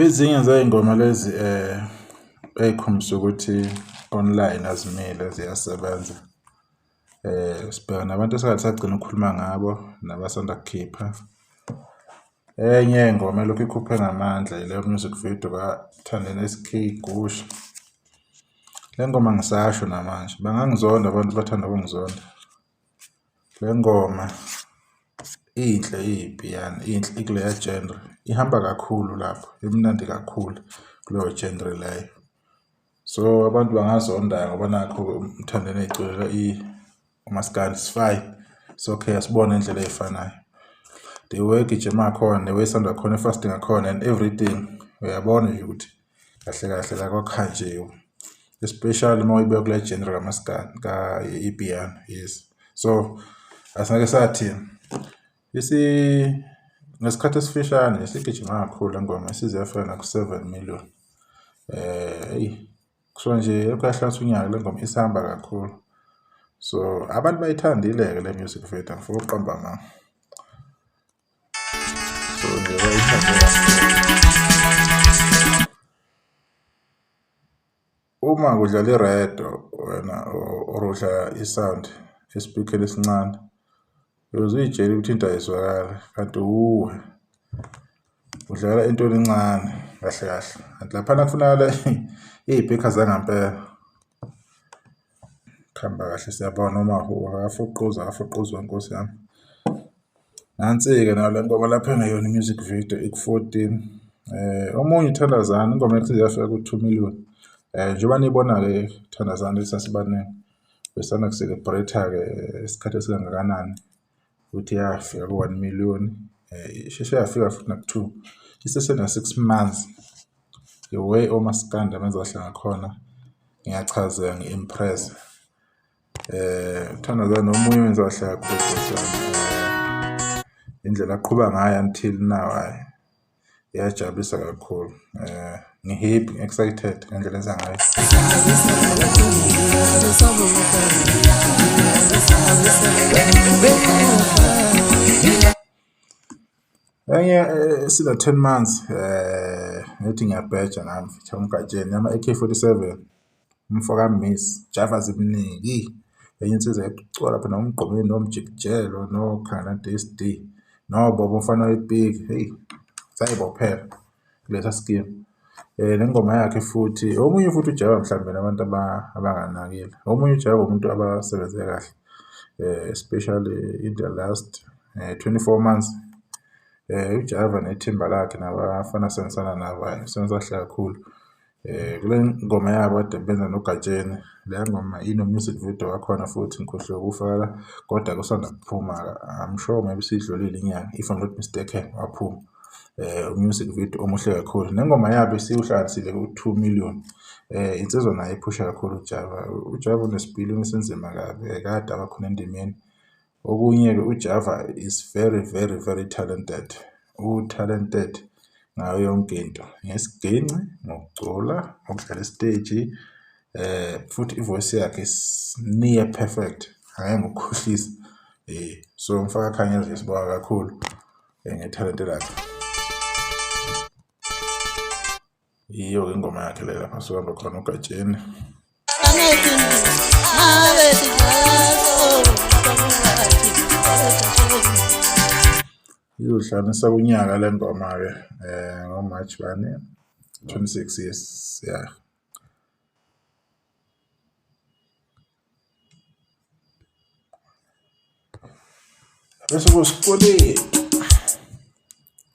Ezinye zey'ngoma lezi ey'khombisa ukuthi online azimile ziyasebenza. Sibheka nabantu esikade sagcina ukukhuluma ngabo nabasanda kukhipha. Enye yey'ngoma elokhu ikhuphe ngamandla yileyo music video kaThandeni SK Gusha. Le ngoma ngisasho namanje bangangizonda abantu bathanda ukungizonda. Le ngoma inhle iyipiyani, inhle ikuleya genre. Ihamba kakhulu lapho, imnandi kakhulu kuleyo genre leyo. So abantu bangazonda ngoba nakho uThandeni eyiculela umaskandi sifine. So okay asibone indlela ey'fanayo. The way egijima ngakhona, the way esanda khona e-fasting ngakhona and everything. Uyabona nje ukuthi kahle kahle la kwakhanjiwe. Especially uma uyibeka kule genre kamaskandi ka-ipiyano, yes. So asingeke sathini. Ngesikhathi esifishane isigijima kakhulu le ngoma isize yafika ku-7 million. Kusho nje ekuyahlanganisa unyaka le ngoma isihamba kakhulu. So abantu bayithandile-ke le music video angifuni ukuqamba amanga. So nje bayithandile. Uma kudlala iredo wena or udlala isound espeaker esincane, uyozuyitshela ukuthi into ayizwakali kanti udlala into encane kahle kahle. Kanti laphana kufunakala iy'pikha zangampela. Khamba kahle siyabona uMahuba akafuquzwa Nkosi yami. Nansi-ke nayo le ngoma lapha engeyona i-music video iku-14. Omunye uThandazani ingoma ethi yafika ku-2 million. Njengoba niyibona-ke Thandazani lisasibaningi besana ku-celebrate-ke isikhathi esingakanani ukuthi yafika ku-1 million. Isheshe yafika futhi naku-2. Isesena-6 months. The way omaskandi amenza kahle ngakhona ngiyachazeka ngi-impress. Thandazani omunye wenza kahle kakhulu indlela aqhuba ngayo until now iyajabulisa kakhulu. Ngi-happy, ngi-excited ngendlela enza ngayo. Enye sina 10 months ngithi ngiyabheja nami mfitha umgatsheni yama AK47 umfoka Miss Java ziminingi. Enye insizwa ecwala lapha nomgqomeni nomjikijelo noKhangla DSD noBobo umfana webig. Hey sayibophela kulesa scheme. Le ngoma yakhe futhi omunye futhi uJava mhlambe nabantu abanganakile. Omunye uJava umuntu abasebenze kahle. Especially in the last 24 months. uJava nethimba lakhe nabafana sensana nabo senza kahle kakhulu. Kule ngoma yabo ade benza noGatsheni. Le ngoma ino-music video wakhona futhi ngikhohlwe ukufaka kodwa kusanda kuphuma. I'm sure maybe sidlulile inyanga if I'm not mistaken waphuma. Music video omuhle kakhulu. Nengoma yabo isiwuhlanisile ku-2 million. Insizwa nayo iphusha kakhulu uJava. uJava unesipilini esenzima kabi kade abakhona endimeni. Okunye-ke uJava is very very very talented. U-talented ngayo yonke into. Ngesiginci, ngokucula, ngokudlala isiteji. Futhi ivoice yakhe is near perfect. Hhayi ngokukhohlisa. So ngifaka Khanya sibonga kakhulu ngethalente lakhe. Iyo ingoma yakhe le lapha sohamba khona uGatsheni. Izohlanganisa unyaka le ngoma-ke ngoMarch 26 yes yeah. Bese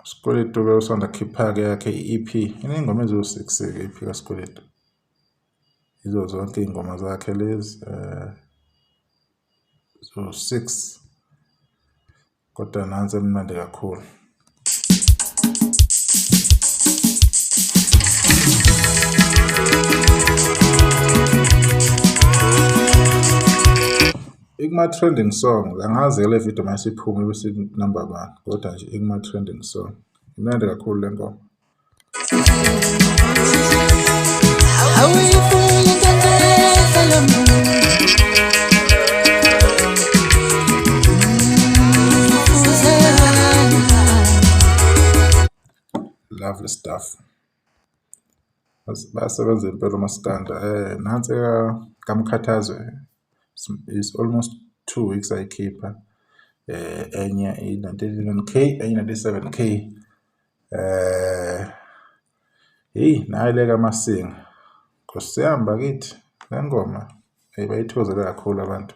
Sikweletu-ke usanda khipha-ke yakhe i-EP. Iney'ngoma eziwu-6-ke i-EP kaSikweletu. Izo zonke iy'ngoma zakhe lezi zo-6 kodwa nansi emnandi kakhulu. Ikuma-trending songs angazi le video mayisiphuma bese number 1 kodwa nje ikuma-trending song. Imnandi kakhulu le ngoma. Lovely stuff. basebenza impela uMaskanda. Nansi kaMkhathazwe is almost 2 weeks ayikhipha. Enye i-99K, enye 97K. Nayo le kaMasinga. Kusiyamba kithi le ngoma bayithokozele kakhulu abantu.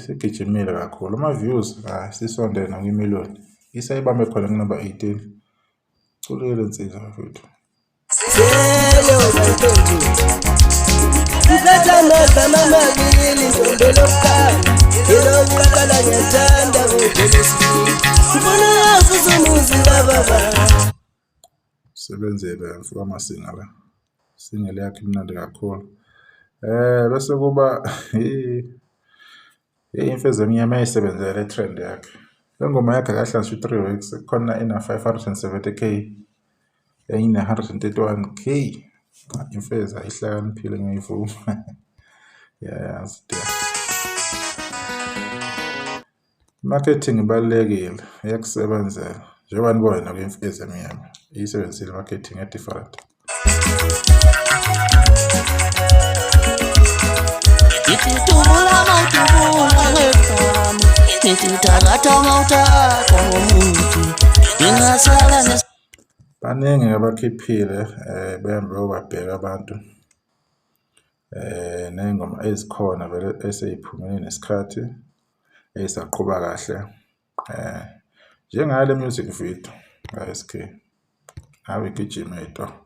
Sigijimile kakhulu ama-views sisondele nakwimiliyoni isayibambe khona kunumber 18. Culile insizwa mfethu. Sebenzele mfika amasinga la. Singele yakhe imnandi kakhulu. Bese kuba imfeza emnyama ayisebenzele itrend yakhe. Le ngoma yakhe kahlaliswe 3 weeks khona ina 570K. Enye 131K. Imfeza ihlakaniphile ngiyivuma. Yes. Marketing ibalekile iyakusebenzela. Njengoba nibona kwimfeza emnyama isebenzile marketing different. Baningi abakhiphile behambe babheka abantu nengoma ezikhona vele eseyiphumile nesikhathi esaqhuba kahle njengale music video SK awe gijima ito.